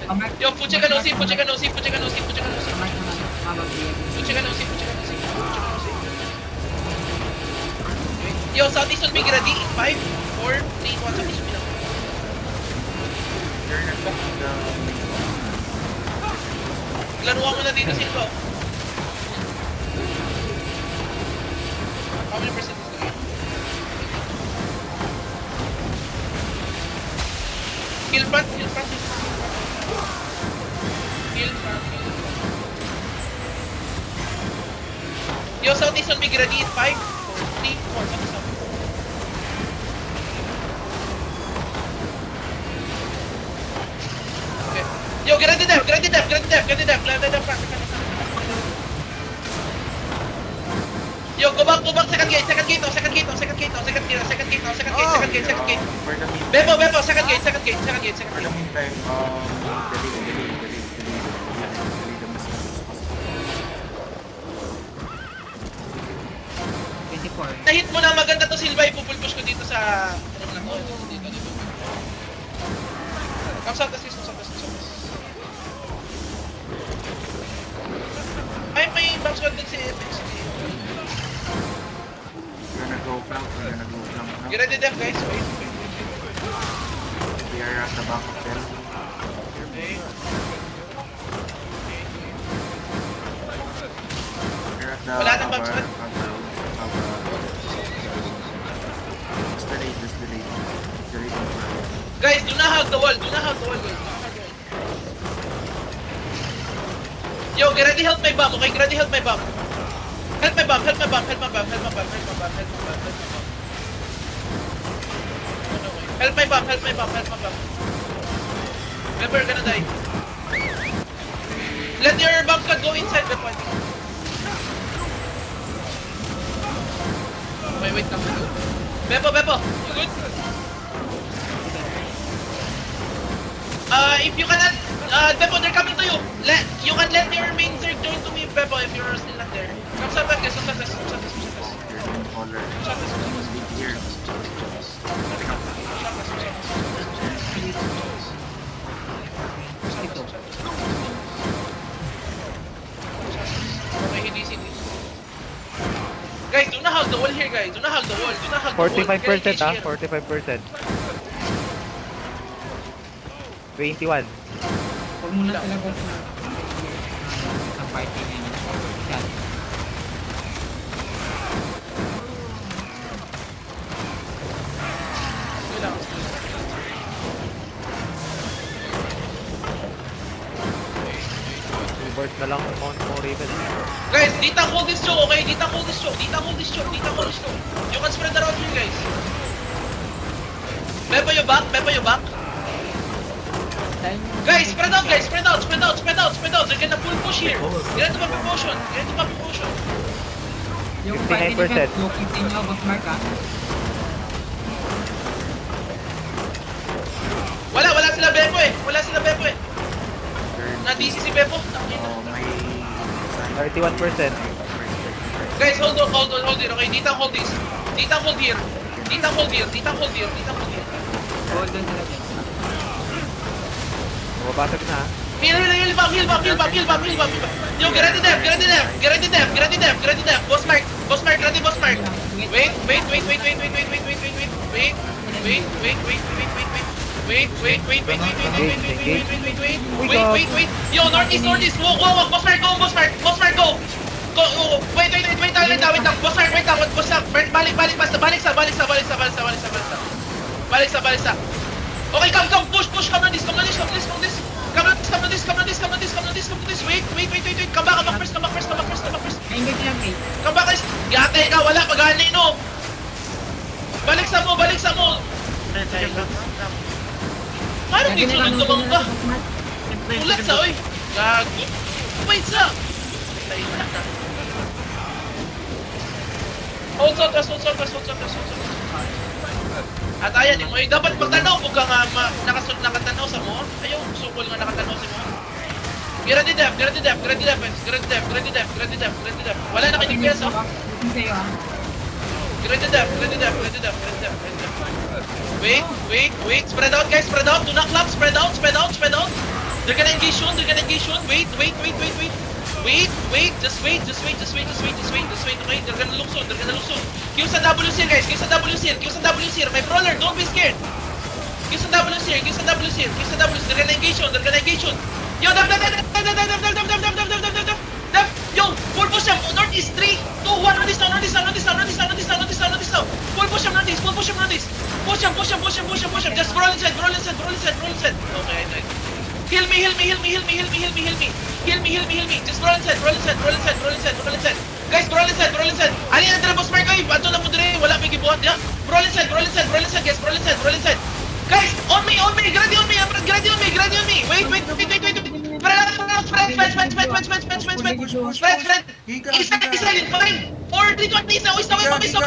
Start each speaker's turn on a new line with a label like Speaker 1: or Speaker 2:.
Speaker 1: Yo, puche ka no see, puche ka no see, puche ka no see, puche ka no see.
Speaker 2: Kamay naman. Mababigyan.
Speaker 1: Puche ka no see, puche ka no see, puche ka no see. Yo, Southeast will be ready in 5, 4, 3, 1, Southeast will be lang. Laruan mo na dito, Silva. How many percent is going? Kill front, kill front, kill front. Kill front, kill front. Yo, Southeast will be ready in 5, 4, 3, 1, Southeast will be. Okay. Yo, get ready def, get ready def, get ready def, get ready def, get ready def, Yo, go back, second gate, second gate, second gate, second gate, second gate, second gate, second gate, second gate, second gate. Bebo, second gate, second gate, second gate, second
Speaker 3: For the
Speaker 1: gate.
Speaker 3: meantime, delete the message as possible.
Speaker 2: 24.
Speaker 1: Na-hit mo na maganda to, Silva, ipupulpush ko dito sa room na to. Dito. Come south, assist, south. May bounce squad din si FX.
Speaker 3: We're gonna go flank now.
Speaker 1: Get ready def, guys. Wait.
Speaker 3: We are at the back of them.
Speaker 1: Okay.
Speaker 3: We're at the
Speaker 1: Wala nang bounce squad.
Speaker 3: Just delete on flank.
Speaker 1: Guys, do not hug the wall, guys. Yo, get ready, help my bomb, okay? Get ready, help my bomb. Help my bomb. Help my bomb. Remember, gonna die. Let your bomb squad go inside the point. Okay, wait lang. Beppo, you good? If you cannot, Beppo, they're coming to you. You can let your main third join to me, Beppo, if you're still not there. Come sa back, guys.
Speaker 3: You're in color. Here.
Speaker 1: Okay, hindi sige. Guys, do not hug the wall here, guys. Do not hug the wall.
Speaker 4: 45% ah, 45%. 21.
Speaker 2: Huwag muna sila boss na. Isang party na yun. Yan.
Speaker 4: Reverse na lang Mount mo Raven.
Speaker 1: Guys, ditang hold this choke, okay? Ditang hold this choke. You can spread around here, guys. Beppo, you back. Guys, spread out. They're gonna full push here. Get into my promotion.
Speaker 2: Yung
Speaker 4: 59%.
Speaker 2: party defense, yung 15 nyo, boss Mark ah.
Speaker 1: Wala sila Beppo eh. Na-DC si Beppo.
Speaker 3: May
Speaker 4: 31%.
Speaker 1: Guys, hold on, okay? Ditang hold this. Ditang hold here.
Speaker 2: Hold on sila dyan.
Speaker 4: Mababasag na.
Speaker 1: Heal back. Yo, get ready def. Boss Mark, ready, boss Mark. Wait. Yo, northeast. Go. Boss Mark, go. Wait lang. Boss Mark, wait lang. Balik sa. Okay, come, push, come on this. Come on this. Wait. Come back first.
Speaker 2: Engage lang eh.
Speaker 1: Come back, guys. Yate ka, wala, pag-ano no. Balik sa mo. Parang di sunod naman ka. Ulat sa, oy. Gago. Wait sa. Hold us. At ayan, yung dapat magtanaw mo ka nga nakatanaw sa mo. Ayaw, sukol nga nakatanaw sa mo. Get ready def. Wala na kayo DPS, oh.
Speaker 2: Looking sa'yo ah.
Speaker 1: Get ready def. Wait. Spread out, guys. Do not clap. Spread out. They're gonna engage soon. They're gonna engage soon. Wait. Just wait. Okay, they're gonna look soon. Q sa WC guys. Q sa WC. My brawler, don't be scared. Q sa WC. They're gonna engage soon. Yo, dab. Yo, full push up. Northeast 3, 2, 1. Northeast now. Full push up northeast. Push him. Just roll inside. Okay, nice. Heal me. Just roll inside. Guys, roll inside. Ani ang boss mark ay ato na mo dire, wala may gibuhat ya. Roll inside, guys. Roll inside. Guys, on me. Grady on me. Wait. Friend. Isa. Fine. 4, 3, 2, 1. Isa.